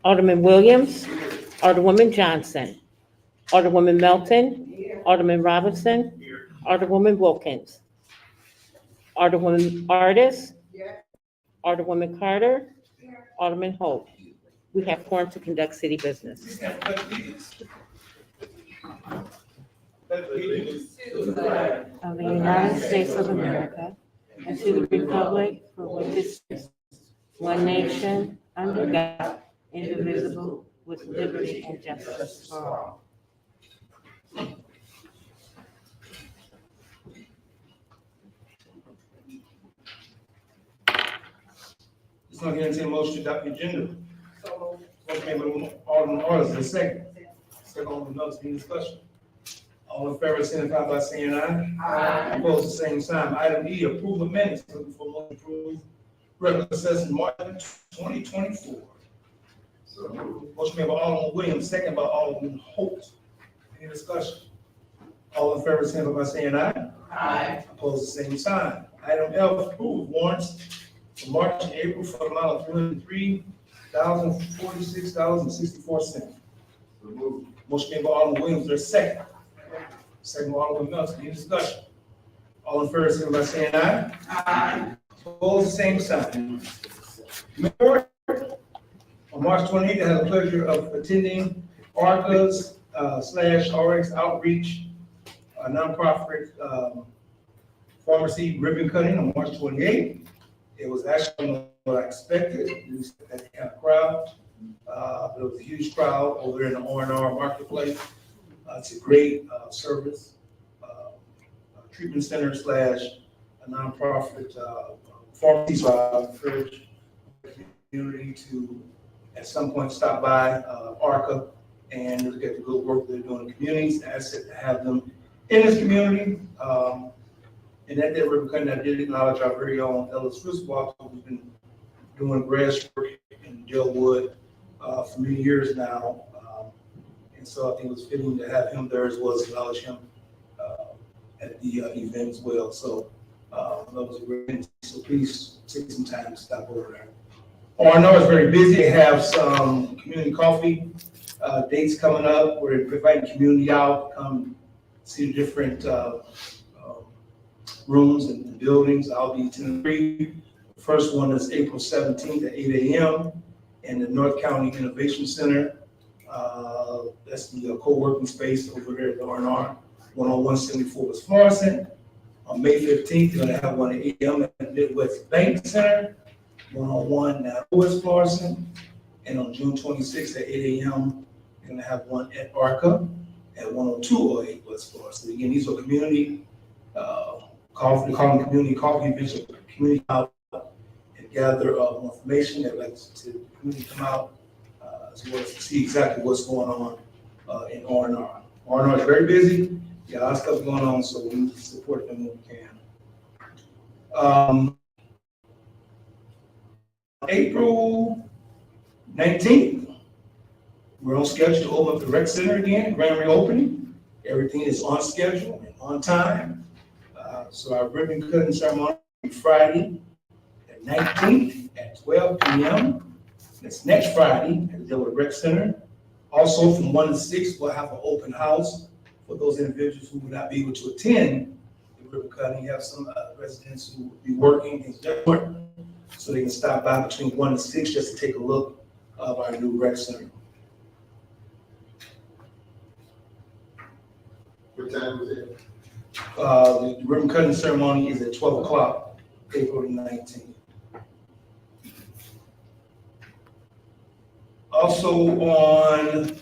Alderman Williams, Alderwoman Johnson, Alderwoman Melton, Alderman Robinson, Alderwoman Wilkins, Alderwoman Artis, Alderwoman Carter, Alderman Holt. We have quorum to conduct city business. Of the United States of America and to the republic for which it stands, one nation, under God, indivisible, with liberty and justice for all. It's not going to entertain a motion to adopt the agenda. Motion made by Alderman Orders, is there a second? Second, Alderman Knox, any discussion? All in favor, signify by saying aye. Aye. Opposed, the same sign. Item E, approval of minutes. Looking for motion to approve regular session March 2024. Motion made by Alderman Williams, second by Alderman Holt. Any discussion? All in favor, signify by saying aye. Aye. Opposed, the same sign. Item F, approve warrants for March and April for the amount of $303,046.64. Motion made by Alderman Williams, there's second. Second by Alderman Melton, any discussion? All in favor, signify by saying aye. Aye. Opposed, the same sign. Mayor, on March 28th, I had the pleasure of attending ARCA's / RX Outreach, a nonprofit pharmacy ribbon cutting on March 28th. It was actually what I expected. We expected that kind of crowd. But it was a huge crowd over in the R&R marketplace. It's a great service. Treatment center / a nonprofit pharmacy. So I encourage the community to at some point stop by ARCA and look at the good work they're doing in the communities. Asset to have them in this community. And that day, ribbon cutting, I did acknowledge our very own Ellis Frisbee, who's been doing grass work in Dellwood for many years now. And so I think it was fitting to have him there as well as acknowledge him at the event as well. So that was a great event. So please take some time to stop over there. R&R is very busy. They have some community coffee dates coming up. We're inviting community out to come see the different rooms and buildings. I'll be attending 3. The first one is April 17th at 8 a.m. in the North County Innovation Center. That's the co-working space over there at the R&R, 10174 West Florissant. On May 15th, you're going to have one at 8 a.m. at the Midwest Bank Center, 101 now West Florissant. And on June 26th at 8 a.m., you're going to have one at ARCA at 10208 West Florissant. Again, these are community coffee, we call them community coffee events, community out and gather more information. They'd like to the community come out as well as to see exactly what's going on in R&R. R&R is very busy. Got a lot of stuff going on, so we need to support them when we can. April 19th, we're on schedule to open up the rec center again, grand reopening. Everything is on schedule and on time. So our ribbon cutting ceremony will be Friday the 19th at 12 p.m. That's next Friday at the Dellwood Rec Center. Also from 1 to 6, we'll have an open house for those individuals who will not be able to attend the ribbon cutting. You have some residents who will be working in Dellwood, so they can stop by between 1 and 6 just to take a look of our new rec center. What time is it? The ribbon cutting ceremony is at 12 o'clock, April 19th. Also on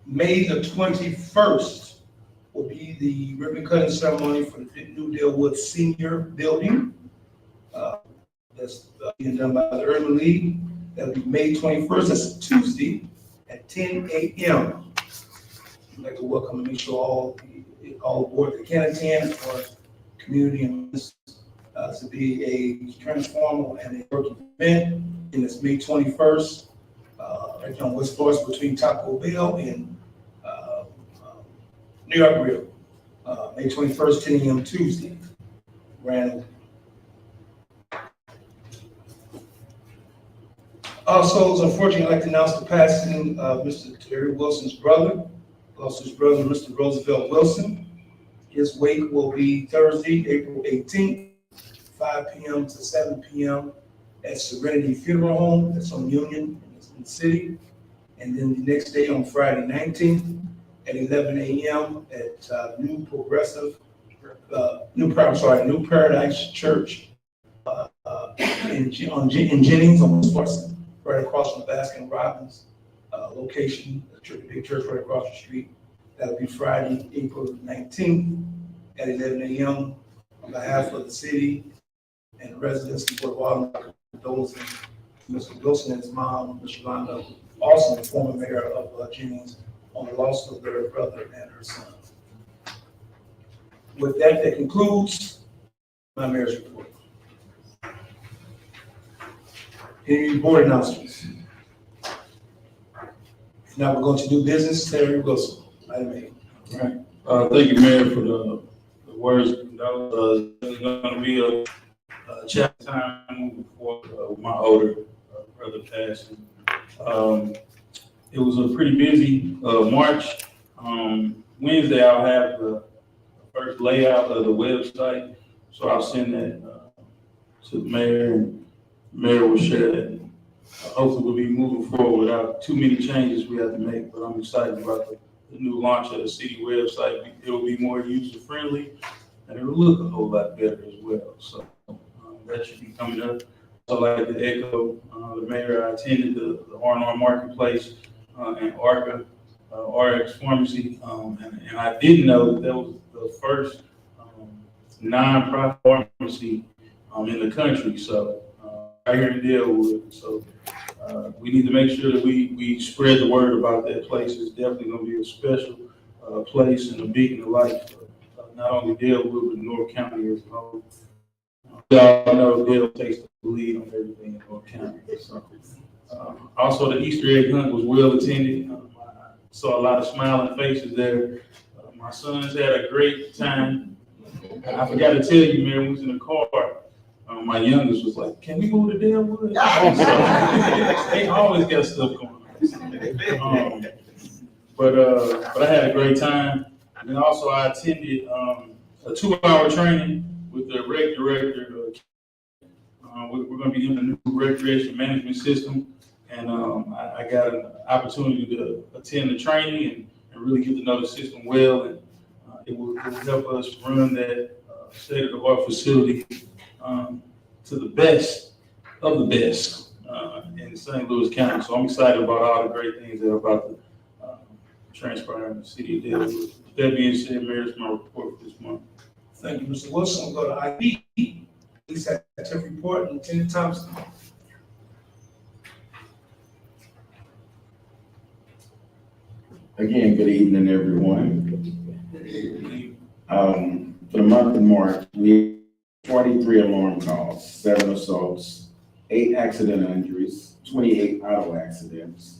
May the 21st will be the ribbon cutting ceremony for the new Dellwood Senior Building. That's being done by the Urban League. That'll be May 21st, that's a Tuesday at 10 a.m. I'd like to welcome and make sure all board that can attend for community and to be a transformational and a work event. And it's May 21st, right on West Florissant between Taco Bell and New York Grill. May 21st, 10 a.m. Tuesday. Grand. Also, unfortunately, I'd like to announce the passing of Mr. Terry Wilson's brother, also his brother, Mr. Roosevelt Wilson. His wake will be Thursday, April 18th, 5 p.m. to 7 p.m. at Serenity Funeral Home, that's on Union in the city. And then the next day on Friday 19th at 11 a.m. at New Paradise Church in Jennings on Sparson, right across from the Baskin Robbins location, the big church right across the street. That'll be Friday, April 19th at 11 a.m. On behalf of the city and the residents of Port Walton, condolences to Mr. Wilson and his mom, Ms. Yolanda, also the former mayor of Jennings, on the loss of their brother and her son. With that, that concludes my mayor's report. Any board announcements? Now we're going to do business. Terry Wilson, item 8. All right. Thank you, Mayor, for the words. There's going to be a chat time moving forward with my older brother passing. It was a pretty busy March. Wednesday, I'll have the first layout of the website, so I'll send that to the mayor, and the mayor will share that. Hopefully, we'll be moving forward without too many changes we have to make, but I'm excited about the new launch of the city website. It will be more user-friendly, and it will look a whole lot better as well. So that should be coming up. I'd like to echo the mayor. I attended the R&R Marketplace and ARCA, RX Pharmacy, and I didn't know that was the first non-profit pharmacy in the country. So right here in Dellwood. So we need to make sure that we spread the word about that place. It's definitely going to be a special place and a beacon of light for not only Dellwood, but North County as a whole. We all know Dell takes the lead on everything in North County. So, also, the Easter egg hunt was well attended. I saw a lot of smiling faces there. My sons had a great time. I forgot to tell you, man, we was in the car. My youngest was like, "Can we go to Dellwood?" So, they always got stuff going on. But I had a great time. And then also I attended a 2-hour training with the rec director. We're going to be doing a new recreation management system, and I got an opportunity to attend the training and really get to know the system well, and it will help us run that state-of-the-art facility to the best of the best in St. Louis County. So I'm excited about all the great things that are about to transpire in the city of Dellwood. With that being said, Mayor, it's my report for this month. Thank you, Mr. Wilson. We'll go to IB. Please have your report, Lieutenant Thompson. Again, good evening, everyone. For the month of March, we had 43 alarm calls, 7 assaults, 8 accidental injuries, 28 auto accidents,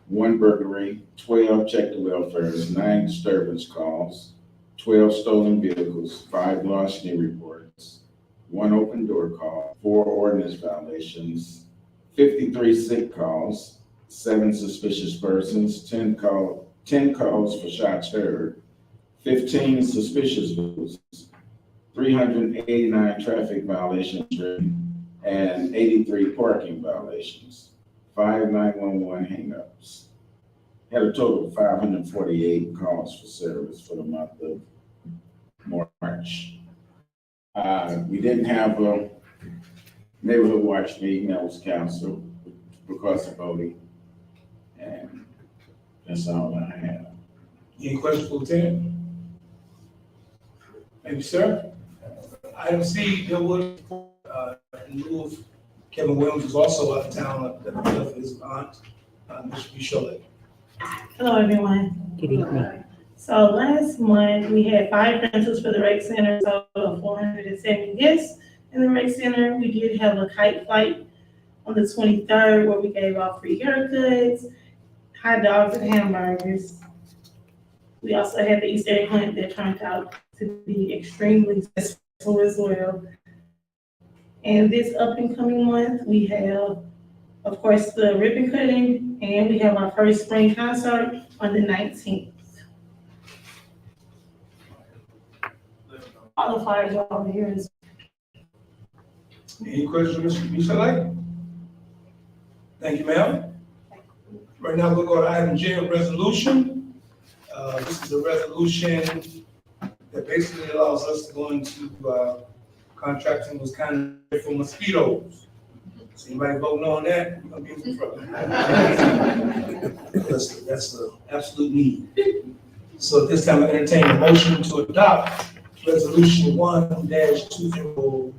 1 burglary, 12 check the welfares, 9 disturbance calls, 12 stolen vehicles, 5 larceny reports, 1 open door call, 4 ordinance violations, 53 sick calls, 7 suspicious persons, 10 calls for shots heard, 15 suspicious vehicles, 389 traffic violations and 83 parking violations, 5 911 hangups. Had a total of 548 calls for service for the month of March. We didn't have a neighborhood watch meeting that was canceled because of voting, and that's all I have. Any questions for Lieutenant? Thank you, sir. Item C, Dellwood, in lieu of Kevin Williams, is also out of town for his aunt, Ms. Bicholet. Hello, everyone. Good evening. So last month, we had 5 rentals for the rec center, so 470 guests in the rec center. We did have a kite flight on the 23rd where we gave out free haircuts, hot dogs, and hamburgers. We also had the Easter egg hunt that turned out to be extremely successful as well. And this up and coming month, we have of course, the ribbon cutting, and we have our first spring concert on the 19th. All the flyers are over here. Any questions, Mr. Michele? Thank you, ma'am. Right now, we'll go to item J, resolution. This is a resolution that basically allows us to go into contracting with kind of for mosquitoes. So anybody voting on that, we're gonna be in some trouble. That's the absolute need. So at this time, I entertain a motion to adopt resolution 1-2024.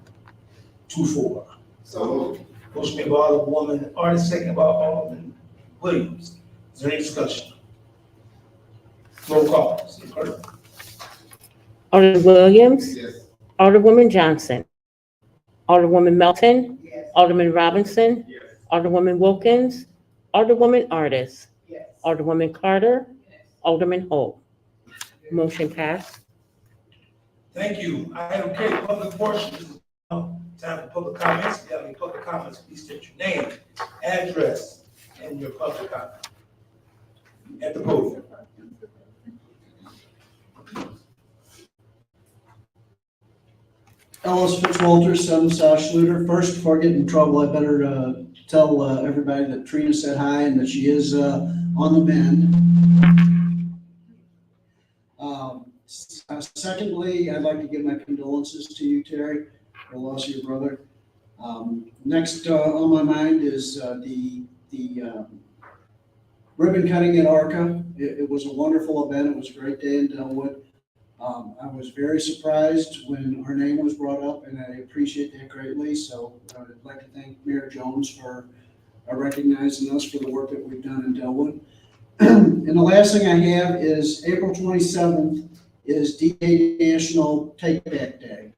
So Motion made by Alderwoman Artis, second by Alderman Williams. Is there any discussion? Roll call. City Clerk. Alderman Williams. Yes. Alderwoman Johnson. Alderwoman Melton. Yes. Alderman Robinson. Yes. Alderwoman Wilkins. Alderwoman Artis. Yes. Alderwoman Carter. Alderman Holt. Motion passed. Thank you. Item K, public portion. This is time for public comments. If you have any public comments, please state your name, address, and your public comment at the podium. Ellis Fitzwalter, 7 South Schluter. First, before I get in trouble, I better tell everybody that Trina said hi and that she is on the mend. Secondly, I'd like to give my condolences to you, Terry, for the loss of your brother. Next on my mind is the ribbon cutting at ARCA. It was a wonderful event. It was a great day in Dellwood. I was very surprised when our name was brought up, and I appreciate that greatly. So I'd like to thank Mayor Jones for recognizing us for the work that we've done in Dellwood. And the last thing I have is April 27th is DA National Take Back Day.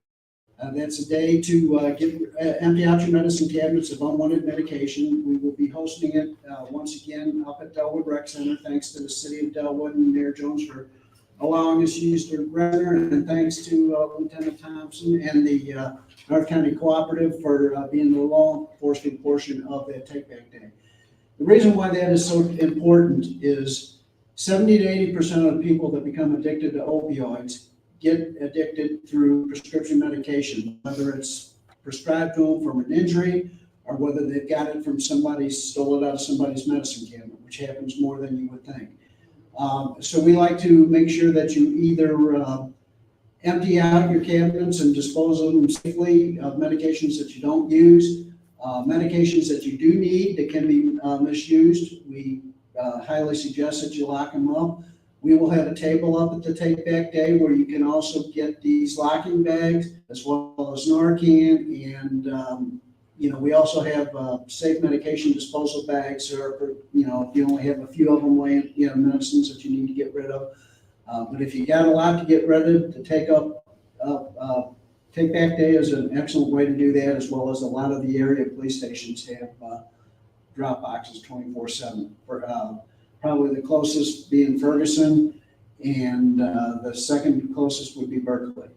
That's a day to empty out your medicine cabinets of unwanted medication. We will be hosting it once again up at Dellwood Rec Center. Thanks to the city of Dellwood and Mayor Jones for allowing us to use the rec center, and thanks to Lieutenant Thompson and the North County Cooperative for being the law enforcement portion of that Take Back Day. The reason why that is so important is 70 to 80% of the people that become addicted to opioids get addicted through prescription medication, whether it's prescribed to them from an injury or whether they've got it from somebody, stole it out of somebody's medicine cabinet, which happens more than you would think. So we like to make sure that you either empty out your cabinets and dispose of them safely, of medications that you don't use, medications that you do need that can be misused. We highly suggest that you lock them up. We will have a table up at the Take Back Day where you can also get these locking bags as well as Narcan, and we also have safe medication disposal bags, or if you only have a few of them laying, medicines that you need to get rid of. But if you got a lot to get rid of, to take Back Day is an excellent way to do that, as well as a lot of the area police stations have drop boxes 24/7. Probably the closest being Ferguson, and the second closest would be Berkeley.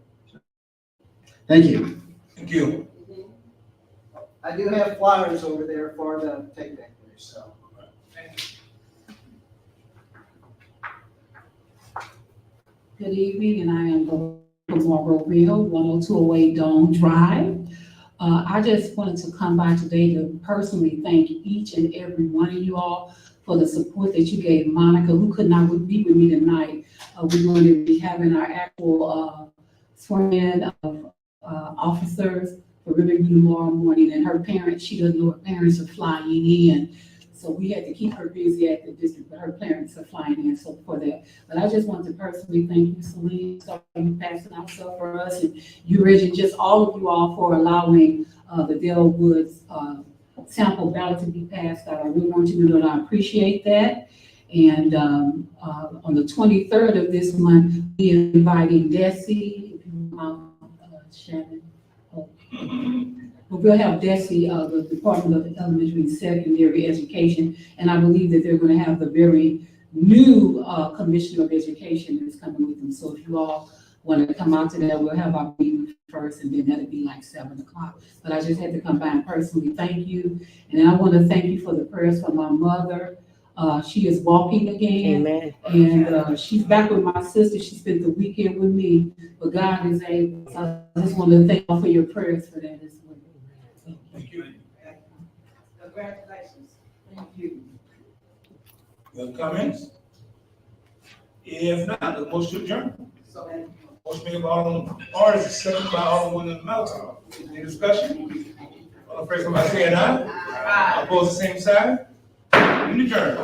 Thank you. Thank you. I do have flyers over there for the Take Back Day, so. Good evening, and I am from Marlboro, 10208 Dome Drive. I just wanted to come by today to personally thank each and every one of you all for the support that you gave Monica, who could not be with me tonight. We're going to be having our actual swearing of officers for ribbon tomorrow morning, and her parents, she doesn't know her parents are flying in. So we had to keep her busy at the district, but her parents are flying in, so for that. But I just want to personally thank you, Celine, for you passing out stuff for us, and you, Reggie, just all of you all for allowing the Dellwood's sample ballot to be passed out. I really want you to know that I appreciate that. And on the 23rd of this month, we are inviting Desi, Shannon. We'll have Desi, the Department of Elementary and Secondary Education, and I believe that they're going to have the very new Commissioner of Education that's coming with them. So if you all want to come out to that, we'll have our meeting first, and then that'll be like 7 o'clock. But I just had to come by and personally thank you. And then I want to thank you for the prayers for my mother. She is walking again. Amen. And she's back with my sister. She spent the weekend with me, but God is able. So I just want to thank you for your prayers for that as well. Thank you. Congratulations. Thank you. Any other comments? If not, the motion to adjourn. Motion made by Alderman Orders, second by Alderman Melton. Any discussion? All in favor, by saying aye. Aye. Opposed, the same side. We adjourn.